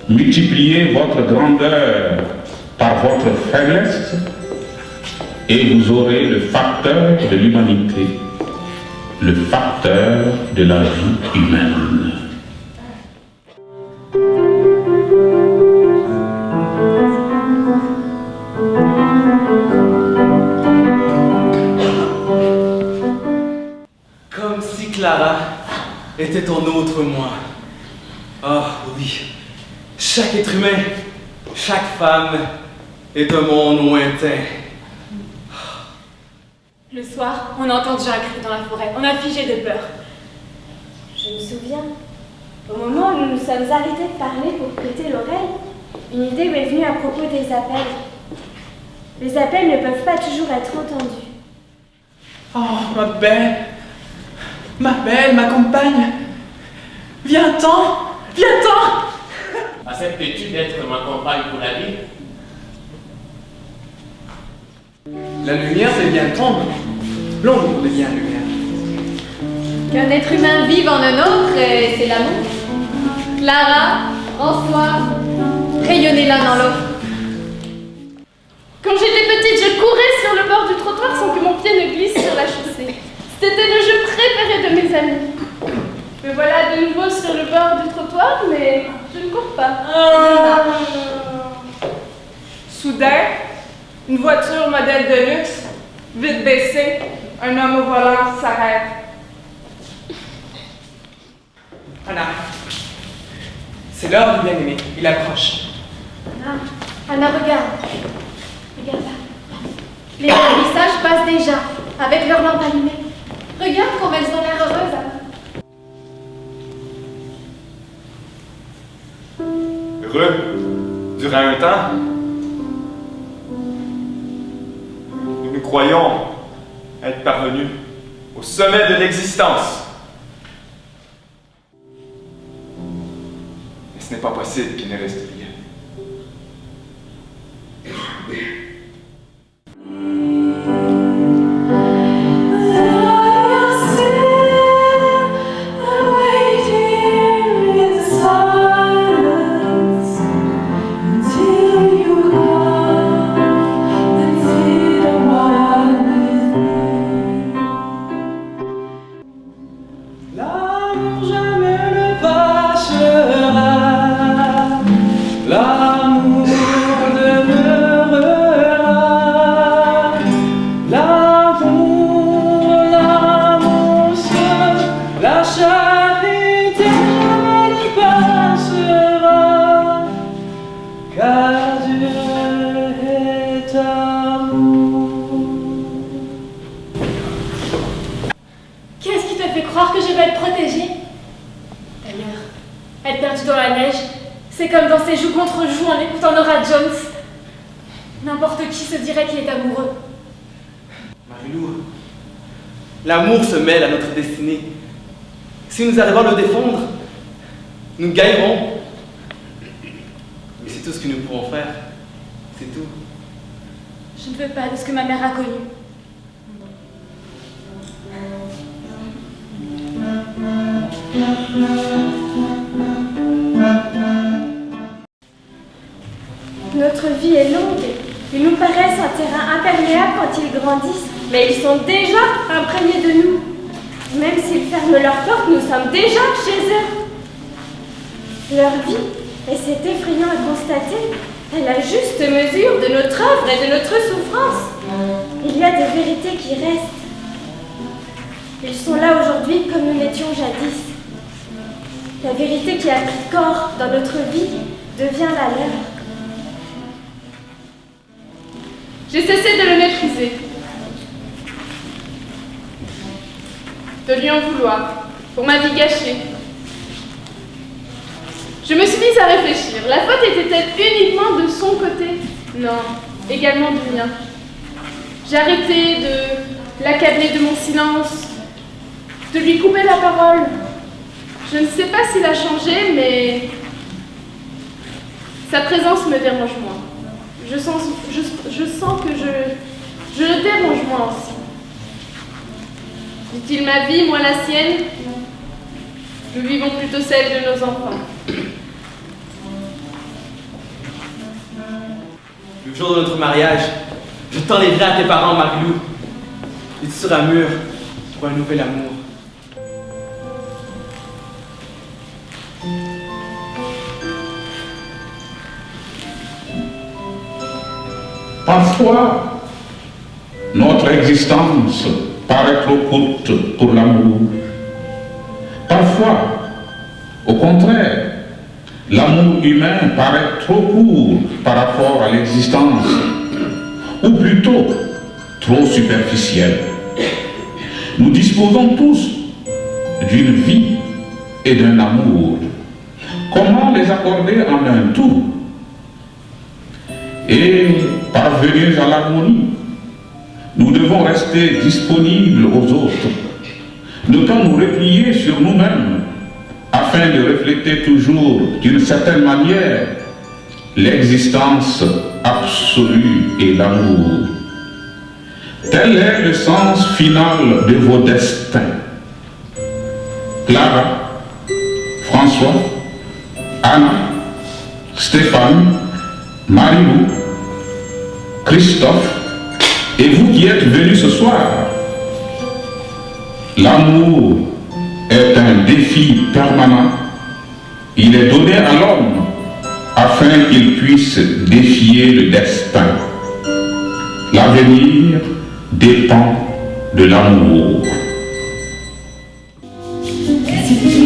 multipliez votre grandeur par votre faiblesse et vous aurez le facteur de l'humanité, le facteur de la vie humaine. Comme si Clara était ton autre moi. Ah oui, chaque être humain, chaque femme est un monde lointain. Le soir, on a entendu un cri dans la forêt. On a figé de peur. Je me souviens, au moment où nous nous sommes arrêtés de parler pour prêter l'oreille, une idée m'est venue à propos des appels. Les appels ne peuvent pas toujours être entendus. Oh, ma belle, ma compagne, viens-t'en, viens-t'en! Acceptes-tu d'être ma compagne pour la vie? La lumière devient tombe, l'ombre devient lumière. Qu'un être humain vive en un autre, c'est l'amour. Clara, François, rayonnez l'un dans l'autre. Quand j'étais petite, je courais sur le bord du trottoir sans que mon pied ne glisse sur la chaussée. C'était le jeu préféré de mes amis. Me voilà de nouveau sur le bord du trottoir, mais je ne cours pas. Je marche. Soudain, une voiture modèle de luxe, vite baissée, un homme au volant s'arrête. Anna, c'est l'heure du bien-aimé, il approche. Anna, regarde. Regarde là. Les vernissages passent déjà, avec leurs lampes allumées. Regarde comme elles ont l'air heureuses, Anna. Heureux, durant un temps, nous croyons être parvenus au sommet de l'existence. Mais ce n'est pas possible qu'il ne reste rien. L'amour jamais ne passera, l'amour demeurera, l'amour seul, la charité jamais passera, car Dieu est amour. Qu'est-ce qui te fait croire que je vais être protégée? D'ailleurs, être perdue dans la neige, c'est comme danser joue contre joue en écoutant Nora Jones. N'importe qui se dirait qu'il est amoureux. Marilou, l'amour se mêle à notre destinée. Si nous arrivons à le défendre, nous gagnerons. Mais c'est tout ce que nous pourrons faire. C'est tout. Je ne veux pas de ce que ma mère a connu. Notre vie est longue. Ils nous paraissent un terrain imperméable quand ils grandissent, mais ils sont déjà imprégnés de nous. Même s'ils ferment leurs portes, nous sommes déjà chez eux. Leur vie, et c'est effrayant à constater, est la juste mesure de notre œuvre et de notre souffrance. Il y a des vérités qui restent. Ils sont là aujourd'hui comme nous l'étions jadis. La vérité qui a pris corps dans notre vie devient la leur. J'ai cessé de le mépriser, de lui en vouloir, pour ma vie gâchée. Je me suis mise à réfléchir. La faute était-elle uniquement de son côté? Non, également du mien. J'ai arrêté de l'accabler de mon silence, de lui couper la parole. Je ne sais pas s'il a changé, mais sa présence me dérange moins. Je sens que je le dérange moi aussi. Dit-il ma vie, moi la sienne? Nous vivons plutôt celle de nos enfants. jour de notre mariage, je t'enlèverai à tes parents, Marie-Lou, et tu seras mûr pour un nouvel amour. Parfois, notre existence paraît trop courte pour l'amour. Parfois, au contraire, l'amour humain paraît trop court par rapport à l'existence, ou plutôt trop superficiel. Nous disposons tous d'une vie et d'un amour. Comment les accorder en un tout et parvenir à l'harmonie? Nous devons rester disponibles aux autres, ne pas nous replier sur nous-mêmes, afin de refléter toujours d'une certaine manière l'existence absolue et l'amour. Tel est le sens final de vos destins. Clara, François, Anna, Stéphane, Marie-Lou, Christophe, et vous qui êtes venus ce soir. L'amour est un défi permanent. Il est donné à l'homme afin qu'il puisse défier le destin. L'avenir dépend de l'amour. Merci.